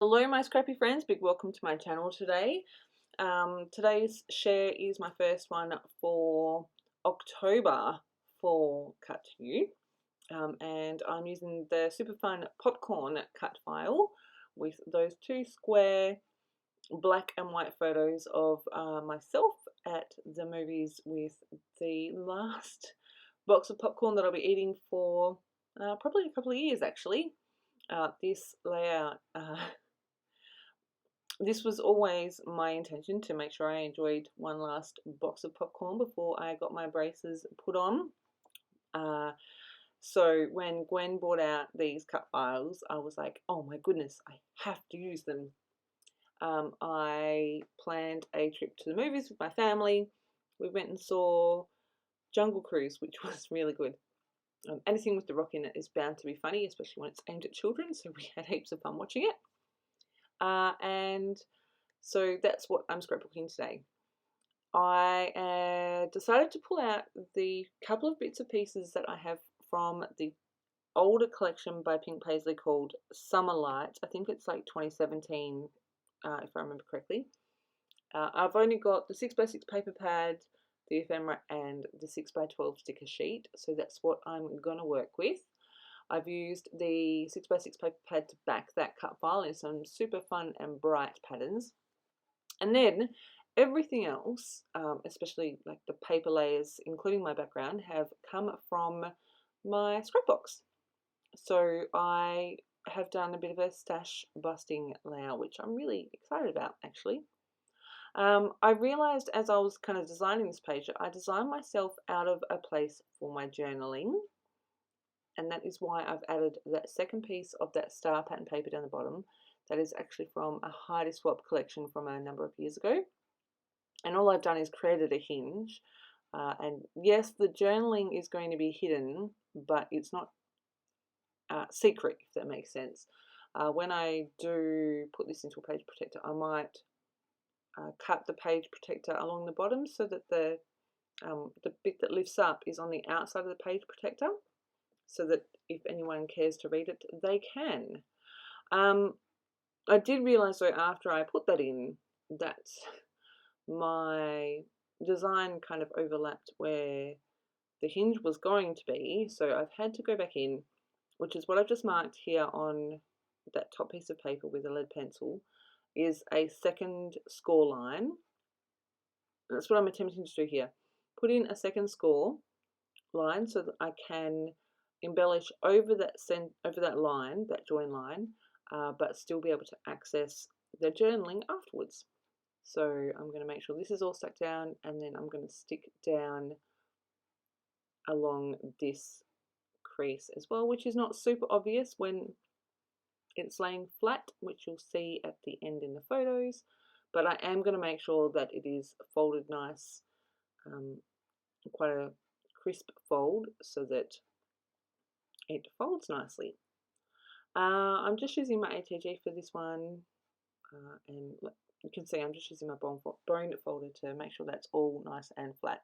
Hello my scrappy friends, big welcome to my channel today. Today's share is my first one for October for Cut to You, and I'm using the super fun popcorn cut file with those two square black and white photos of myself at the movies with the last box of popcorn that I'll be eating for probably a couple of years actually. This layout This was always my intention, to make sure I enjoyed one last box of popcorn before I got my braces put on. So when Gwen brought out these cut files, I was like, oh my goodness, I have to use them. I planned a trip to the movies with my family. We went and saw Jungle Cruise, which was really good. Anything with The Rock in it is bound to be funny, especially when it's aimed at children, so we had heaps of fun watching it. And so that's what I'm scrapbooking today. I decided to pull out the couple of bits and pieces that I have from the older collection by Pink Paislee called Summer Light. I think it's like 2017, if I remember correctly. I've only got the 6x6 paper pad, the ephemera, and the 6x12 sticker sheet, so that's what I'm going to work with. I've used the 6x6 paper pad to back that cut file in some super fun and bright patterns. And then everything else, especially like the paper layers, including my background, have come from my scrapbox. So I have done a bit of a stash busting layout, which I'm really excited about actually. I realized as I was kind of designing this page, I designed myself out of a place for my journaling. And that is why I've added that second piece of that star pattern paper down the bottom. That is actually from a Heidi Swap collection from a number of years ago. And all I've done is created a hinge. And yes, the journaling is going to be hidden, but it's not secret, if that makes sense. When I do put this into a page protector, I might cut the page protector along the bottom so that the bit that lifts up is on the outside of the page protector, so that if anyone cares to read it, they can. I did realise though after I put that in that my design kind of overlapped where the hinge was going to be, so I've had to go back in, which is what I've just marked here on that top piece of paper with a lead pencil, is a second score line. That's what I'm attempting to do here. Put in a second score line so that I can embellish over that line, that join line, but still be able to access the journaling afterwards. So I'm going to make sure this is all stuck down, and then I'm going to stick down along this crease as well, which is not super obvious when it's laying flat, which you'll see at the end in the photos, but I am going to make sure that it is folded nice, quite a crisp fold, so that it folds nicely. I'm just using my ATG for this one, and you can see I'm just using my bone folder to make sure that's all nice and flat.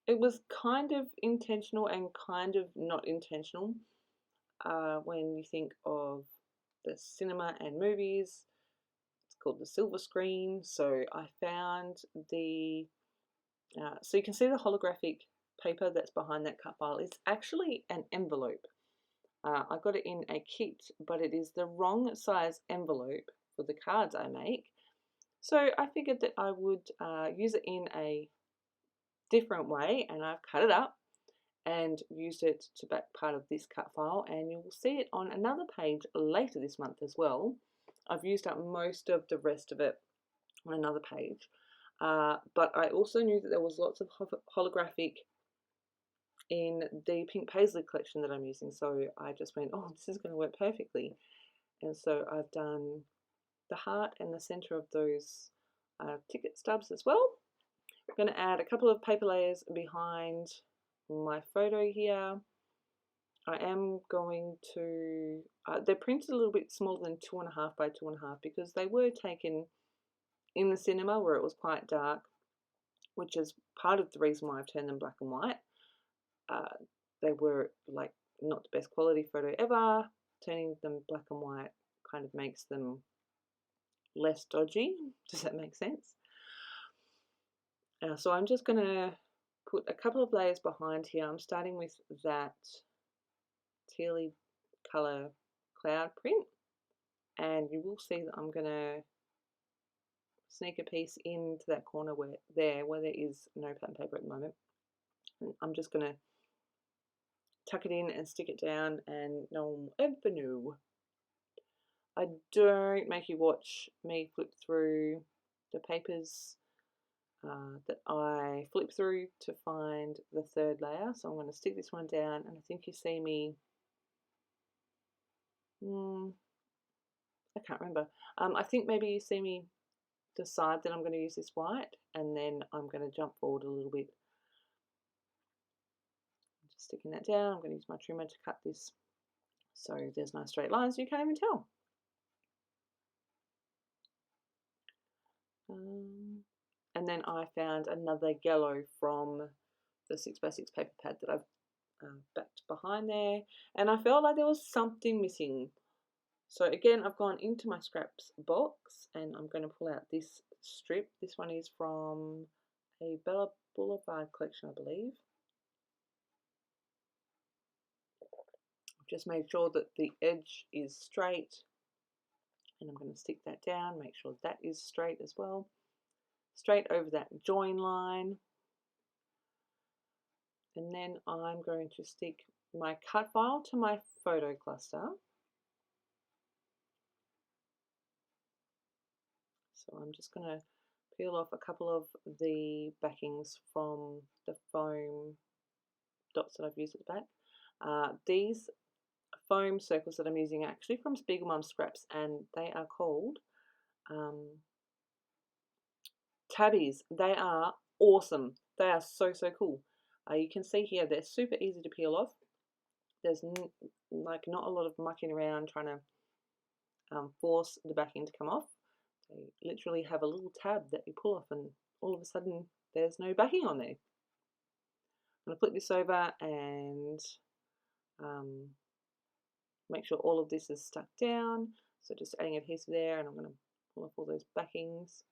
It was kind of intentional and kind of not intentional. When you think of the cinema and movies, it's called the silver screen. So I found the, so you can see the holographic paper that's behind that cut file is actually an envelope. I got it in a kit, but it is the wrong size envelope for the cards I make. So I figured that I would use it in a different way, and I've cut it up and used it to back part of this cut file, and you will see it on another page later this month as well. I've used up most of the rest of it on another page, but I also knew that there was lots of holographic in the Pink Paislee collection that I'm using, so I just went, oh, this is going to work perfectly. And so I've done the heart and the center of those ticket stubs as well. I'm going to add a couple of paper layers behind my photo here. I am going to, they're printed a little bit smaller than 2.5 by 2.5 because they were taken in the cinema where it was quite dark, which is part of the reason why I've turned them black and white. They were like not the best quality photo ever. Turning them black and white kind of makes them less dodgy. Does that make sense? So I'm just going to put a couple of layers behind here. I'm starting with that tealy colour cloud print, and you will see that I'm going to sneak a piece into that corner where there is no pattern paper at the moment. And I'm just going to tuck it in and stick it down, and no one will ever know. I don't make you watch me flip through the papers that I flip through to find the third layer. So I'm going to stick this one down, and I think you see me, I can't remember. I think maybe you see me decide that I'm going to use this white, and then I'm going to jump forward a little bit. Just sticking that down. I'm going to use my trimmer to cut this so there's no straight lines, you can't even tell. And then I found another yellow from the 6x6 paper pad that I've backed behind there, and I felt like there was something missing. So again, I've gone into my scraps box, and I'm going to pull out this strip. This one is from a Bella Boulevard collection, I believe. I've just made sure that the edge is straight, and I'm going to stick that down, make sure that is straight as well. Straight over that join line. And then I'm going to stick my cut file to my photo cluster. So I'm just going to peel off a couple of the backings from the foam dots that I've used at the back. These foam circles that I'm using are actually from Spiegelmum Scraps, and they are called tabbies. They are awesome. They are so cool. You can see here they're super easy to peel off. There's like not a lot of mucking around trying to force the backing to come off. They literally have a little tab that you pull off, and all of a sudden there's no backing on there. I'm going to flip this over and make sure all of this is stuck down. So just adding adhesive there, and I'm going to pull off all those backings.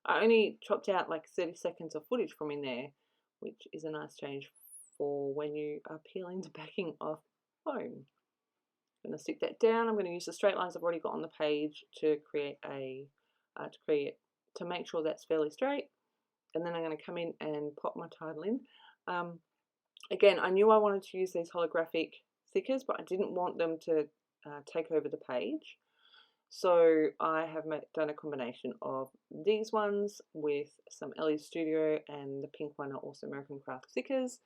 I only chopped out like 30 seconds of footage from in there, which is a nice change for when you are peeling the backing off foam. I'm going to stick that down. I'm going to use the straight lines I've already got on the page to create to make sure that's fairly straight, and then I'm going to come in and pop my title in. Again, I knew I wanted to use these holographic stickers, but I didn't want them to take over the page. So I have done a combination of these ones with some Ellie's Studio, and the pink one are also American Craft stickers.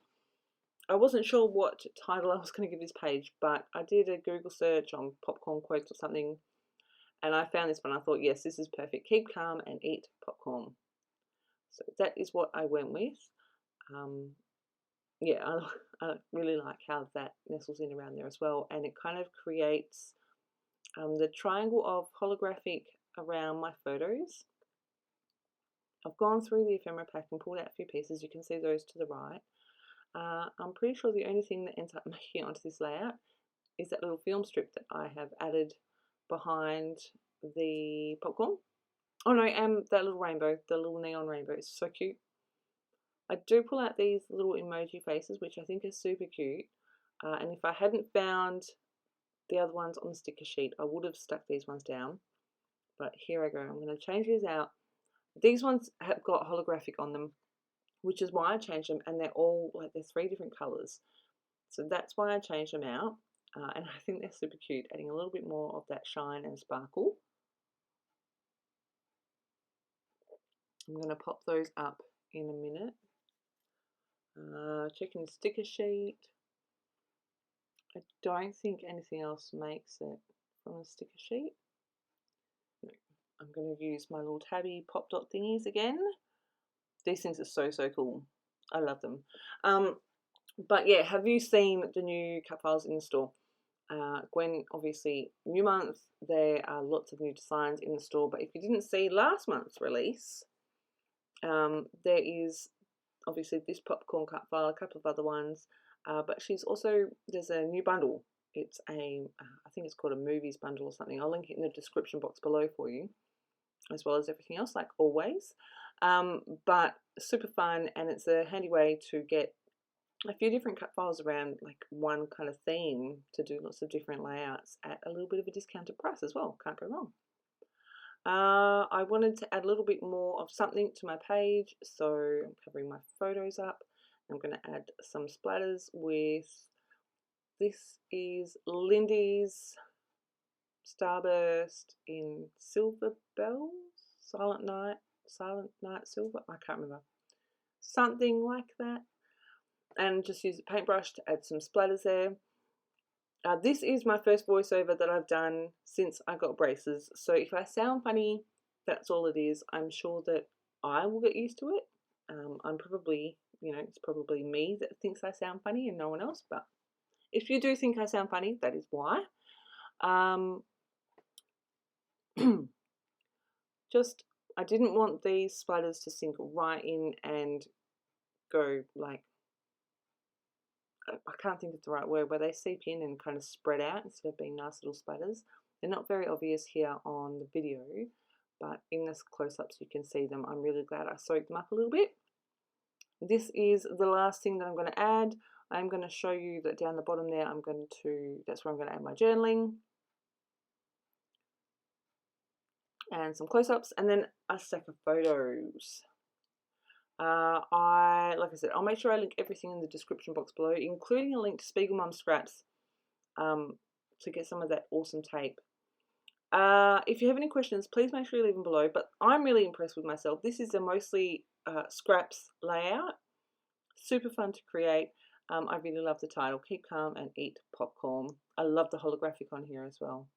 I wasn't sure what title I was going to give this page, but I did a Google search on popcorn quotes or something, and I found this one. I thought, yes, this is perfect. Keep calm and eat popcorn. So that is what I went with. Yeah, I really like how that nestles in around there as well, and it kind of creates the triangle of holographic around my photos. I've gone through the ephemera pack and pulled out a few pieces. You can see those to the right. I'm pretty sure the only thing that ends up making it onto this layout is that little film strip that I have added behind the popcorn. Oh no, that little rainbow, the little neon rainbow is so cute. I do pull out these little emoji faces, which I think are super cute. And if I hadn't found the other ones on the sticker sheet, I would have stuck these ones down. But here I go. I'm going to change these out. These ones have got holographic on them, which is why I changed them, and they're all like, they're 3 different colours. So that's why I changed them out, and I think they're super cute, adding a little bit more of that shine and sparkle. I'm going to pop those up in a minute. Checking the sticker sheet. I don't think anything else makes it from the sticker sheet. No. I'm going to use my little tabby pop dot thingies again. These things are so cool. I love them. But yeah, have you seen the new cut files in the store? Gwen, obviously, new month, there are lots of new designs in the store, but if you didn't see last month's release, there is obviously this popcorn cut file, a couple of other ones, but she's also, there's a new bundle. It's a, I think it's called a movies bundle or something. I'll link it in the description box below for you, as well as everything else, like always. But super fun, and it's a handy way to get a few different cut files around like one kind of theme to do lots of different layouts at a little bit of a discounted price as well. Can't go wrong. I wanted to add a little bit more of something to my page, so I'm covering my photos up. I'm going to add some splatters with, this is Lindy's Starburst in Silver Bells, Silent Night Silver, I can't remember, something like that, and just use a paintbrush to add some splatters there. This is my first voiceover that I've done since I got braces, so if I sound funny, that's all it is. I'm sure that I will get used to it. I'm probably, it's probably me that thinks I sound funny and no one else, but if you do think I sound funny, that is why. Just, I didn't want these splatters to sink right in and go like, I can't think of the right word, where they seep in and kind of spread out instead of being nice little splatters. They're not very obvious here on the video, but in this close-ups you can see them. I'm really glad I soaked them up a little bit. This is the last thing that I'm going to add. I'm going to show you that down the bottom there, that's where I'm going to add my journaling and some close-ups, and then a stack of photos. Like I said, I'll make sure I link everything in the description box below, including a link to Spiegel Mum Scraps, to get some of that awesome tape. If you have any questions, please make sure you leave them below, but I'm really impressed with myself. This is a mostly scraps layout, super fun to create. I really love the title, Keep Calm and Eat Popcorn. I love the holographic on here as well.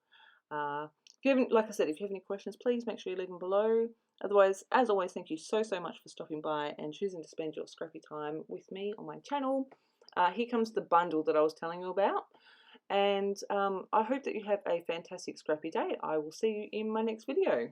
If you haven't, like I said, if you have any questions, please make sure you leave them below. Otherwise, as always, thank you so much for stopping by and choosing to spend your scrappy time with me on my channel. Here comes the bundle that I was telling you about. And I hope that you have a fantastic scrappy day. I will see you in my next video.